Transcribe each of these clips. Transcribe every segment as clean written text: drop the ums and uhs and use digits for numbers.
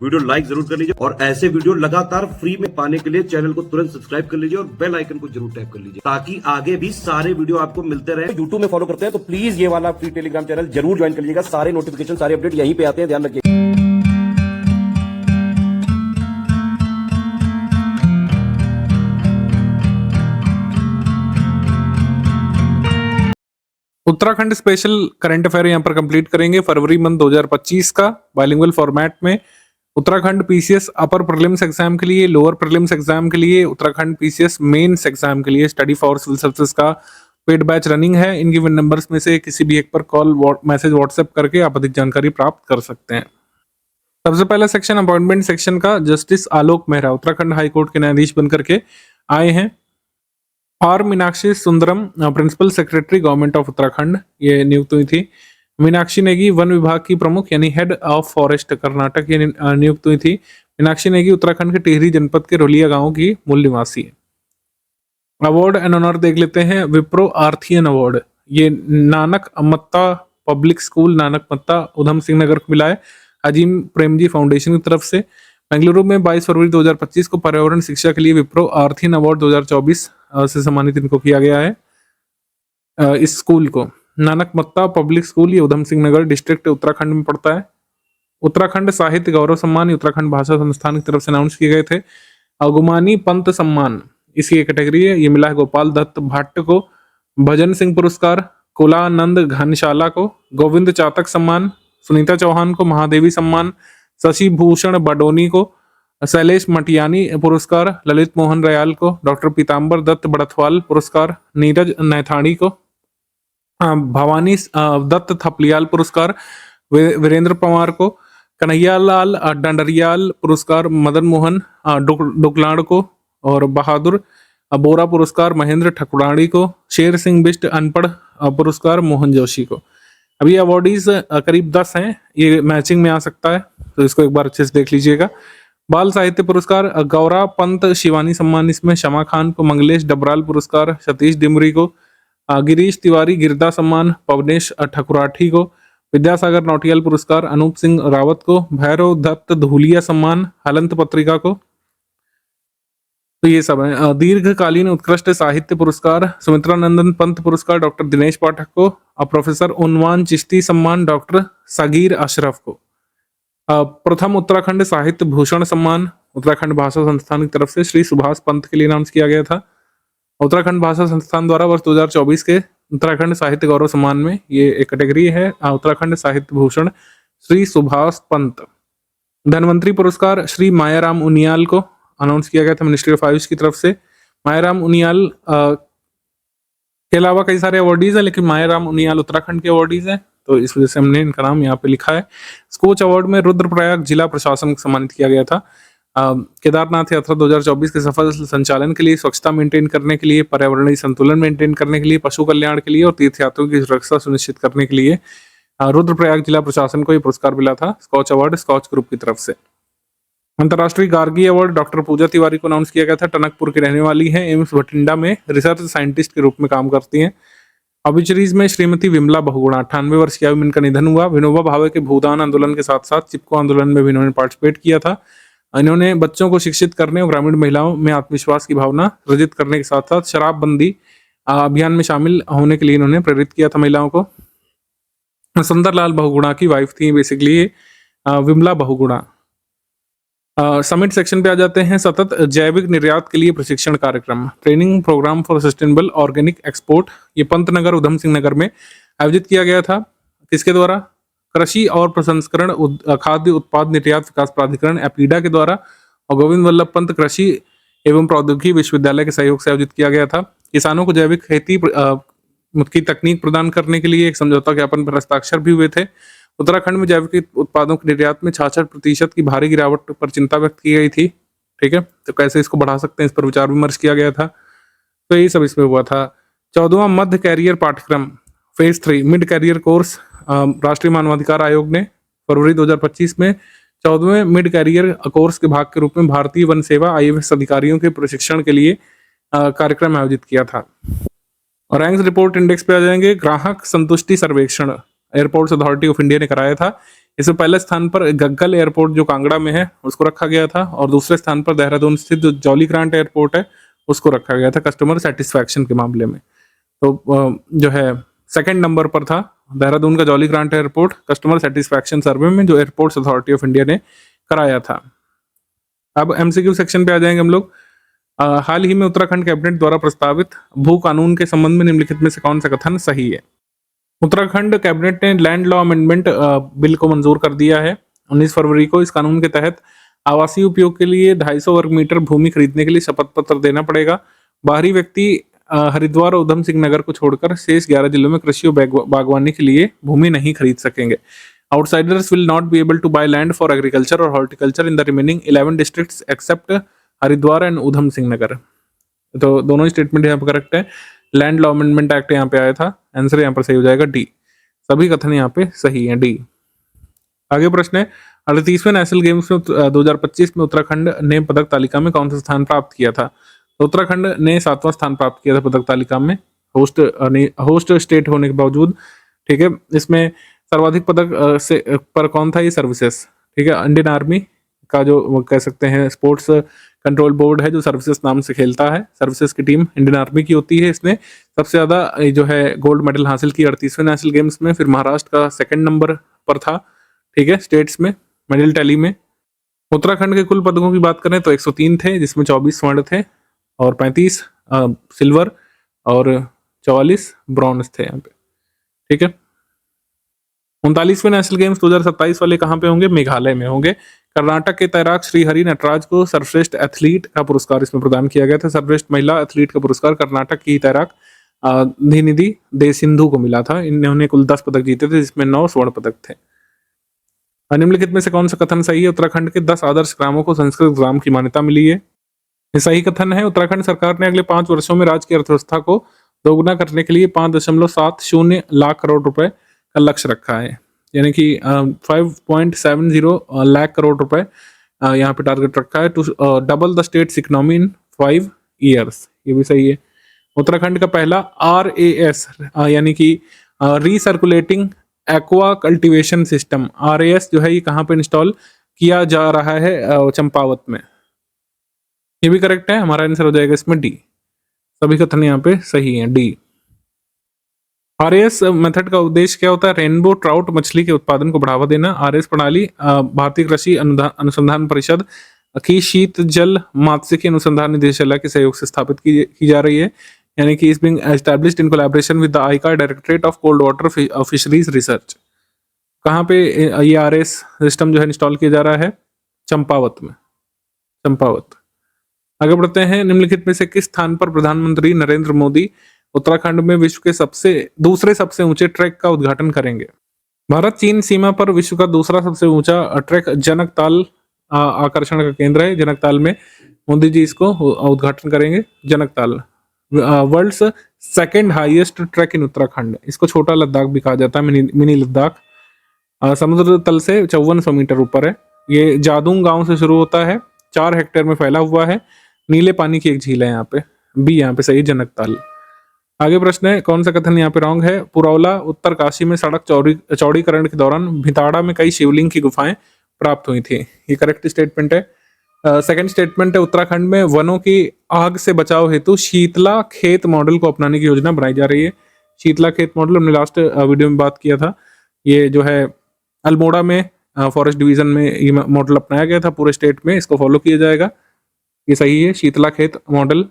Video like जरूर कर लीजिए और ऐसे वीडियो लगातार फ्री में पाने के लिए चैनल को तुरंत सब्सक्राइब कर लीजिए और बेल आइकन को जरूर टैप कर लीजिए ताकि आगे भी सारे वीडियो आपको मिलते रहे। यूट्यूब में फॉलो करते हैं तो प्लीज ये वाला फ्री टेलीग्राम चैनल जरूर ज्वाइन कर लीजिएगा। सारे नोटिफिकेशन सारे अपडेट यहीं पे आते हैं, ध्यान रखिए। उत्तराखंड स्पेशल करंट अफेयर यहाँ पर कंप्लीट करेंगे फरवरी मंथ 2025 का बाइलिंगुअल फॉर्मेट में। उत्तराखंड पीसीएस अपर प्रीलिम्स एग्जाम के लिए, लोअर प्रीलिम्स एग्जाम के लिए, उत्तराखंड पीसीएस मेंस एग्जाम के लिए स्टडी फॉर सिविल सर्विसेज का पेड बैच रनिंग है। इन गिवन नंबर्स में से किसी भी एक पर कॉल मैसेज व्हाट्सएप करके आप अधिक जानकारी प्राप्त कर सकते हैं। सबसे पहला सेक्शन अपॉइंटमेंट सेक्शन का, justice Alok Mehra Uttarakhand high court के न्यायाधीश बनकर के आए हैं। R Meenakshi Sundaram principal secretary government of Uttarakhand ये नियुक्त हुई थी। मीनाक्षी नेगी वन विभाग की प्रमुख यानी हेड ऑफ फॉरेस्ट कर्नाटक ये नियुक्त हुई थी। मीनाक्षी नेगी उत्तराखंड के टिहरी जनपद के रोलिया गांव की मूल निवासी है। अवार्ड एंड ऑनर देख लेते हैं। विप्रो आर्थियन अवार्ड ये नानक मत्ता पब्लिक स्कूल नानक मत्ता उधम सिंह नगर को मिला है अजीम प्रेमजी फाउंडेशन की तरफ से। बेंगलुरु में 22 फरवरी 2025 को पर्यावरण शिक्षा के लिए विप्रो आर्थियन अवार्ड 2024 से सम्मानित इनको किया गया है। इस स्कूल को नानक मत्ता पब्लिक स्कूल ये उधम सिंह नगर डिस्ट्रिक्ट उत्तराखंड में पड़ता है। उत्तराखंड साहित्य गौरव सम्मान उत्तराखंड भाषा संस्थान की तरफ से अनाउंस किए गए थे। अगुमानी पंत सम्मान इसकी कैटेगरी है, ये मिला है गोपाल दत्त भट्ट को। भजन सिंह पुरस्कार कुलानंद घनशाला को। गोविंद चातक सम्मान सुनीता चौहान को। महादेवी सम्मान शशि भूषण बडोनी को। शैलेश मटियानी पुरस्कार ललित मोहन रयाल को। डॉक्टर पीताम्बर दत्त बड़थवाल पुरस्कार नीरज नैथानी को। भवानी दत्त थपलियाल पुरस्कार वीरेंद्र पवार को। कन्हैयालाल डंडरियाल पुरस्कार मदन मोहन डुकलाड़ को। और बहादुर बोरा पुरस्कार महेंद्र ठकुराणी को। शेर सिंह बिष्ट अनपढ़ पुरस्कार मोहन जोशी को। अभी अवार्डीज करीब 10 हैं, ये मैचिंग में आ सकता है तो इसको एक बार अच्छे से देख लीजिएगा। बाल साहित्य पुरस्कार गौरा पंत शिवानी सम्मान इसमें शमा खान को। मंगलेश डबराल पुरस्कार सतीश डिमरी को। गिरीश तिवारी गिरदा सम्मान पवनेश ठकुराठी को। विद्यासागर नौटियाल पुरस्कार अनूप सिंह रावत को। भैरव दत्त धूलिया सम्मान हलंत पत्रिका को। तो ये सब है। दीर्घकालीन उत्कृष्ट साहित्य पुरस्कार सुमित्रा नंदन पंत पुरस्कार डॉक्टर दिनेश पाठक को। प्रोफेसर उन्वान चिश्ती सम्मान डॉक्टर सगीर अशरफ को। प्रथम उत्तराखंड साहित्य भूषण सम्मान उत्तराखंड भाषा संस्थान की तरफ से श्री सुभाष पंत के लिए अनाउंस किया गया था। उत्तराखंड भाषा संस्थान द्वारा वर्ष 2024 के उत्तराखंड साहित्य गौरव सम्मान में ये एक कैटेगरी है उत्तराखंड साहित्य भूषण श्री सुभाष पंत। धनवंतरी पुरस्कार श्री मायाराम उनियाल को अनाउंस किया गया था मिनिस्ट्री ऑफ आयुष की तरफ से। मायाराम उनियाल के अलावा कई सारे अवार्डीज है लेकिन मायाराम उनियाल उत्तराखंड के अवार्डीज है तो इस वजह से हमने इनका नाम यहाँ पे लिखा है। स्कोच अवार्ड में रुद्रप्रयाग जिला प्रशासन को सम्मानित किया गया था। केदारनाथ यात्रा 2024 के सफल संचालन के लिए, स्वच्छता मेंटेन करने के लिए, पर्यावरणीय संतुलन मेंटेन करने के लिए, पशु कल्याण के लिए और तीर्थयात्रियों की सुरक्षा सुनिश्चित करने के लिए रुद्रप्रयाग जिला प्रशासन को यह पुरस्कार मिला था स्कॉच अवार्ड स्कॉच ग्रुप की तरफ से। अंतर्राष्ट्रीय गार्गी अवार्ड डॉक्टर पूजा तिवारी को अनाउंस किया गया था। टनकपुर की रहने वाली है, एम्स बठिंडा में रिसर्च साइंटिस्ट के रूप में काम करती हैं। ऑब्ituरीज में श्रीमती विमला बहुगुणा 98 वर्ष की आयु में इनका निधन हुआ। विनोबा भावे के भूदान आंदोलन के साथ साथ चिपको आंदोलन में भी इन्होंने पार्टिसिपेट किया था। इन्होंने बच्चों को शिक्षित करने और ग्रामीण महिलाओं में आत्मविश्वास की भावना सृजित करने के साथ साथ शराबबंदी अभियान में शामिल होने के लिए इन्होंने प्रेरित किया था महिलाओं को। सुंदरलाल बहुगुणा की वाइफ थी basically Vimla Bahuguna. Summit section पे आ जाते हैं। सतत जैविक निर्यात के लिए प्रशिक्षण कार्यक्रम training programme for sustainable organic export ये पंतनगर उधम सिंह नगर में आयोजित किया गया था। किसके द्वारा? कृषि और प्रसंस्करण खाद्य उत्पाद निर्यात विकास प्राधिकरण एपीडा के द्वारा और गोविंद वल्लभ पंत कृषि एवं प्रौद्योगिकी विश्वविद्यालय के सहयोग से आयोजित किया गया था। किसानों को जैविक खेती की तकनीक प्रदान करने के लिए एक समझौता ज्ञापन पर हस्ताक्षर भी हुए थे। उत्तराखंड में जैविक उत्पादों के निर्यात में 66% की भारी गिरावट पर चिंता व्यक्त की गई थी। ठीक है, तो कैसे इसको बढ़ा सकते हैं इस पर विचार विमर्श किया गया था। तो यही सब इसमें हुआ था। 14वां मध्य कैरियर पाठ्यक्रम फेज 3 मिड कैरियर कोर्स राष्ट्रीय मानवाधिकार आयोग ने फरवरी 2025 में 14वें मिड कैरियर कोर्स के भाग के रूप में भारतीय वन सेवा IAS अधिकारियों के प्रशिक्षण के लिए कार्यक्रम आयोजित किया था। और रैंक्स रिपोर्ट इंडेक्स पे आ जाएंगे। ग्राहक संतुष्टि सर्वेक्षण एयरपोर्ट्स अथॉरिटी ऑफ इंडिया ने कराया था। इसमें पहले स्थान पर गग्गल एयरपोर्ट जो कांगड़ा में है उसको रखा गया था, और दूसरे स्थान पर देहरादून स्थित जो जॉली ग्रांट एयरपोर्ट है उसको रखा गया था कस्टमर सेटिस्फैक्शन के मामले में। तो जो है सेकंड नंबर पर था देहरादून का Jolly Grant airport customer satisfaction survey में, जो एयरपोर्ट्स अथॉरिटी ऑफ इंडिया ने कराया था। अब एमसीक्यू सेक्शन पे आ जाएंगे हम लोग। हाल ही में उत्तराखंड कैबिनेट द्वारा प्रस्तावित भू कानून के संबंध में निम्नलिखित में से कौन सा कथन सही है? उत्तराखंड कैबिनेट ने लैंड लॉ अमेंडमेंट बिल को मंजूर कर दिया है 19 फरवरी को। इस कानून के तहत आवासीय उपयोग के लिए 250 वर्ग मीटर भूमि खरीदने के लिए शपथ पत्र देना पड़ेगा। बाहरी व्यक्ति हरिद्वार और उधम सिंह नगर को छोड़कर शेष 11 जिलों में कृषि और बागवानी के लिए भूमि नहीं खरीद सकेंगे। Outsiders will not be able to buy land for agriculture और horticulture in the remaining 11 districts except Haridwar and Udham Singh Nagar. तो दोनों ही स्टेटमेंट यहाँ पर करेक्ट है। लैंड लॉ अमेंडमेंट एक्ट यहाँ पे आया था, आंसर यहाँ पर सही हो जाएगा डी। सभी कथन यहाँ पे सही है, डी। आगे प्रश्न है 38वें नेशनल गेम्स में 2025 में उत्तराखंड ने पदक तालिका में कौन सा स्थान प्राप्त किया था? तो उत्तराखंड ने 7वां स्थान प्राप्त किया था पदक तालिका में, होस्ट स्टेट होने के बावजूद। ठीक है, इसमें सर्वाधिक पदक से पर कौन था? ये सर्विसेज। ठीक है, इंडियन आर्मी का जो कह सकते हैं स्पोर्ट्स कंट्रोल बोर्ड है जो सर्विसेज नाम से खेलता है, सर्विसेज की टीम इंडियन आर्मी की होती है। इसने सबसे ज्यादा जो है गोल्ड मेडल हासिल की 38वें नेशनल गेम्स में। फिर महाराष्ट्र का सेकंड नंबर पर था। ठीक है, स्टेट्स में मेडल टैली में। उत्तराखंड के कुल पदकों की बात करें तो 103 थे, जिसमें 24 स्वर्ण थे और 35 सिल्वर और 44 ब्रॉन्ज थे यहाँ पे। ठीक है, 39वें नेशनल गेम्स 2027 वाले कहाँ पे होंगे? मेघालय में होंगे। कर्नाटक के तैराक श्री हरि नटराज को सर्वश्रेष्ठ एथलीट का पुरस्कार इसमें प्रदान किया गया था। सर्वश्रेष्ठ महिला एथलीट का पुरस्कार कर्नाटक की तैराक धिनिधि दे सिंधु को मिला था। इन्होंने कुल 10 पदक जीते थे, जिसमें 9 स्वर्ण पदक थे। निम्नलिखित में से कौन सा कथन सही है? उत्तराखंड के 10 आदर्श ग्रामों को संस्कृत ग्राम की मान्यता मिली है। ये सही कथन है। उत्तराखंड सरकार ने अगले 5 वर्षों में राज्य की अर्थव्यवस्था को दोगुना करने के लिए 5.70 लाख करोड़ रुपए का लक्ष्य रखा है, यानी कि 5.70 लाख करोड़ रुपए यहाँ पे टारगेट रखा है to double the state's economy in 5 years. ये भी सही है। उत्तराखंड का पहला RAS यानी कि recirculating aqua cultivation system RAS जो है ये कहाँ पे इंस्टॉल किया जा रहा है? चंपावत में। ये भी करेक्ट है, हमारा आंसर हो जाएगा इसमें डी। सभी कथन यहाँ पे सही है, डी। RAS मेथड का उद्देश्य क्या होता है? रेनबो ट्राउट मछली के उत्पादन को बढ़ावा देना। RAS प्रणाली भारतीय कृषि अनुसंधान परिषद की शीत जल मात्स्यिकी अनुसंधान निदेशालय के सहयोग से स्थापित की जा रही है, यानी कि is being established in collaboration with the आईका directorate of cold water fisheries research. कहाँ पे ये RAS सिस्टम जो है इंस्टॉल किया जा रहा है? चंपावत में, चंपावत। आगे बढ़ते हैं। निम्नलिखित में से किस स्थान पर प्रधानमंत्री नरेंद्र मोदी उत्तराखंड में विश्व के दूसरे सबसे ऊंचे ट्रैक का उद्घाटन करेंगे? भारत चीन सीमा पर विश्व का दूसरा सबसे ऊंचा ट्रैक जनकताल आकर्षण का केंद्र है। जनकताल में मोदी जी इसको उद्घाटन करेंगे। Janaktal world's second highest track in Uttarakhand. इसको छोटा लद्दाख भी कहा जाता है, मिनी लद्दाख। समुद्र तल से 5400 मीटर ऊपर है। ये जादूंग गांव से शुरू होता है, 4 हेक्टेयर में फैला हुआ है। नीले पानी की एक झील है यहाँ पे, बी यहाँ पे सही, जनकताल। आगे प्रश्न है कौन सा कथन यहाँ पे रॉन्ग है? पुरौला उत्तरकाशी में सड़क चौड़ीकरण के दौरान भिताड़ा में कई शिवलिंग की गुफाएं प्राप्त हुई थी। ये करेक्ट स्टेटमेंट है। सेकंड स्टेटमेंट है उत्तराखंड में वनों की आग से बचाव हेतु शीतला खेत मॉडल को अपनाने की योजना बनाई जा रही है। शीतला खेत मॉडल हमने लास्ट वीडियो में बात किया था। ये जो है अल्मोड़ा में फॉरेस्ट डिवीजन में ये मॉडल अपनाया गया था, पूरे स्टेट में इसको फॉलो किया जाएगा। ये सही है, Sheetla Khet model.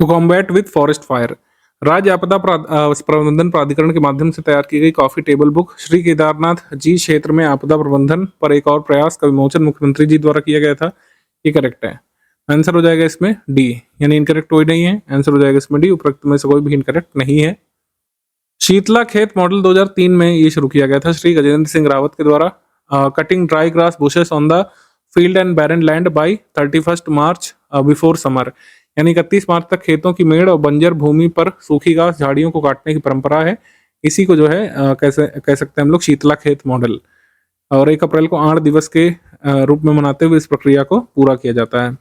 To combat with forest fire, राज्य आपदा प्रबंधन प्राधिकरण के माध्यम से तैयार की गई coffee table book Shri Kedarnath ji क्षेत्र में आपदा प्रबंधन पर एक और प्रयास का विमोचन मुख्यमंत्री जी द्वारा किया गया था। ये करेक्ट है, आंसर हो जाएगा इसमें डी, यानी इनकरेक्ट कोई नहीं है, आंसर हो जाएगा इसमें डी। उपरोक्त में से कोई भी इनकरेक्ट नहीं है। शीतला खेत मॉडल 2003 में ये शुरू किया गया था श्री गजेंद्र सिंह रावत के द्वारा। Cutting dry grass bushes on the field and barren land by 31 March before summer, यानी 31 मार्च तक खेतों की मेड़ और बंजर भूमि पर सूखी घास झाड़ियों को काटने की परंपरा है। इसी को जो है कैसे कह सकते हैं हम लोग शीतला खेत मॉडल। और 1 अप्रैल को 8 दिवस के रूप में मनाते हुए इस प्रक्रिया को पूरा किया जाता है।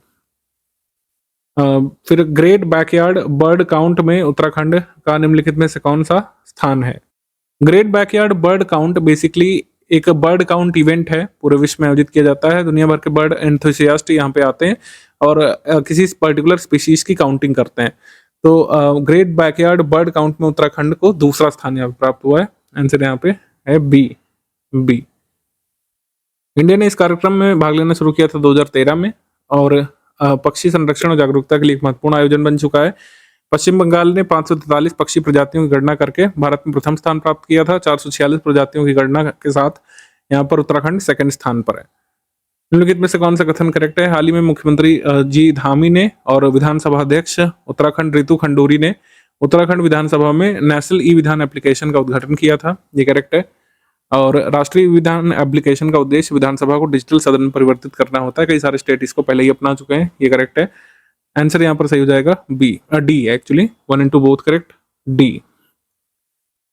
फिर ग्रेट बैकयार्ड बर्ड काउंट में उत्तराखंड का निम्नलिखित में से कौन सा स्थान है? Great backyard bird count basically एक बर्ड काउंट इवेंट है, पूरे विश्व में आयोजित किया जाता है। दुनिया भर के बर्ड एंथुसियास्ट यहाँ पे आते हैं और किसी पर्टिकुलर स्पीशीज की काउंटिंग करते हैं। तो ग्रेट बैकयार्ड बर्ड काउंट में उत्तराखंड को दूसरा स्थान यहाँ पे प्राप्त हुआ है। आंसर यहाँ पे है बी। इंडिया ने इस कार्यक्रम में भाग लेना शुरू किया था 2013 में और पक्षी संरक्षण और जागरूकता के लिए एक महत्वपूर्ण आयोजन बन चुका है। पश्चिम बंगाल ने 543 पक्षी प्रजातियों की गणना करके भारत में प्रथम स्थान प्राप्त किया था। 446 प्रजातियों की गणना के साथ यहाँ पर उत्तराखंड सेकंड स्थान पर है। निम्नलिखित में से कौन सा कथन करेक्ट है? हाल ही में मुख्यमंत्री जी धामी ने और विधानसभा अध्यक्ष उत्तराखंड रितु खंडूरी ने उत्तराखंड विधानसभा में नेशनल ई विधान एप्लीकेशन का उद्घाटन किया था। ये करेक्ट है। और राष्ट्रीय विधान एप्लीकेशन का उद्देश्य विधानसभा को डिजिटल सदन में परिवर्तित करना होता है। कई सारे स्टेट इसको पहले ही अपना चुके हैं। ये करेक्ट है। आंसर यहाँ पर सही हो जाएगा D. Actually 1 and 2 both correct, D.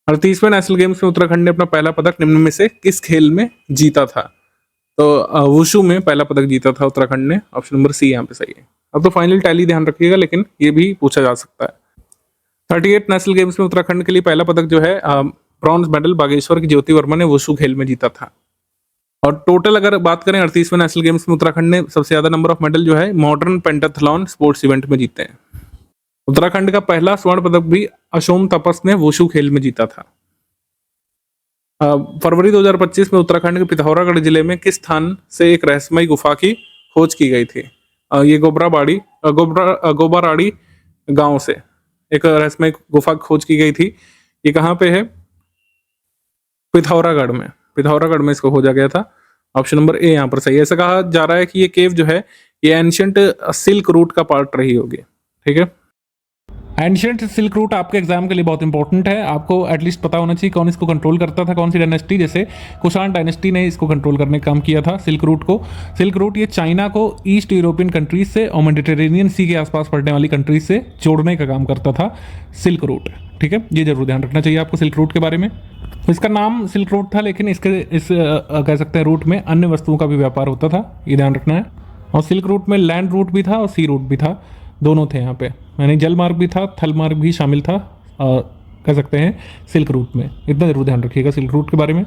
38वें नेशनल गेम्स में उत्तराखंड ने अपना पहला पदक निम्न में से किस खेल में जीता था? तो वुशु में पहला पदक जीता था उत्तराखंड ने। ऑप्शन नंबर सी यहाँ पे सही है। अब तो फाइनल टैली ध्यान रखिएगा, लेकिन ये भी पूछा जा सकता है। 38 नेशनल गेम्स में उत्तराखंड के लिए पहला पदक जो है ब्रॉन्ज मेडल बागेश्वर की ज्योति वर्मा ने वुशु खेल में जीता था। और टोटल अगर बात करें 38वें नेशनल गेम्स में उत्तराखंड ने सबसे ज्यादा नंबर ऑफ मेडल जो है मॉडर्न पेंटाथलॉन स्पोर्ट्स इवेंट में जीते हैं। उत्तराखंड का पहला स्वर्ण पदक भी अशोम तपस ने वुशु खेल में जीता था। फरवरी 2025 में उत्तराखंड के पिथौरागढ़ जिले में किस स्थान से एक रहस्यमयी गुफा की खोज की गई थी? ये गोबराड़ी गांव से एक रहस्यमयी गुफा खोज की गई थी। ये कहाँ पे है? पिथौरागढ़ में इसको खोजा गया था। ऑप्शन नंबर ए यहाँ पर सही है। ऐसा कहा जा रहा है कि ये केव जो है ये एंशियंट सिल्क रूट का पार्ट रही होगी। ठीक है। एंशियंट सिल्क रूट आपके एग्जाम के लिए बहुत इंपॉर्टेंट है। आपको एटलीस्ट पता होना चाहिए कौन इसको कंट्रोल करता था, कौन सी डायनेस्टी। जैसे कुषाण डायनेस्टी ने इसको कंट्रोल करने का काम किया था सिल्क रूट को। सिल्क रूट ये चाइना को ईस्ट यूरोपियन कंट्रीज से और मेडिटेरेनियन सी के आसपास पड़ने वाली कंट्रीज से जोड़ने का काम करता था सिल्क रूट। ठीक है, ये जरूर ध्यान रखना चाहिए आपको सिल्क रूट के बारे में। इसका नाम सिल्क रूट था, लेकिन इस कह सकते हैं रूट में अन्य वस्तुओं का भी व्यापार होता था, ये ध्यान रखना है। और सिल्क रूट में लैंड रूट भी था और सी रूट भी था, दोनों थे यहाँ पे। यानी जल मार्ग भी था, थल मार्ग भी शामिल था कह सकते हैं सिल्क रूट में। इतना जरूर ध्यान रखिएगा सिल्क रूट के बारे में।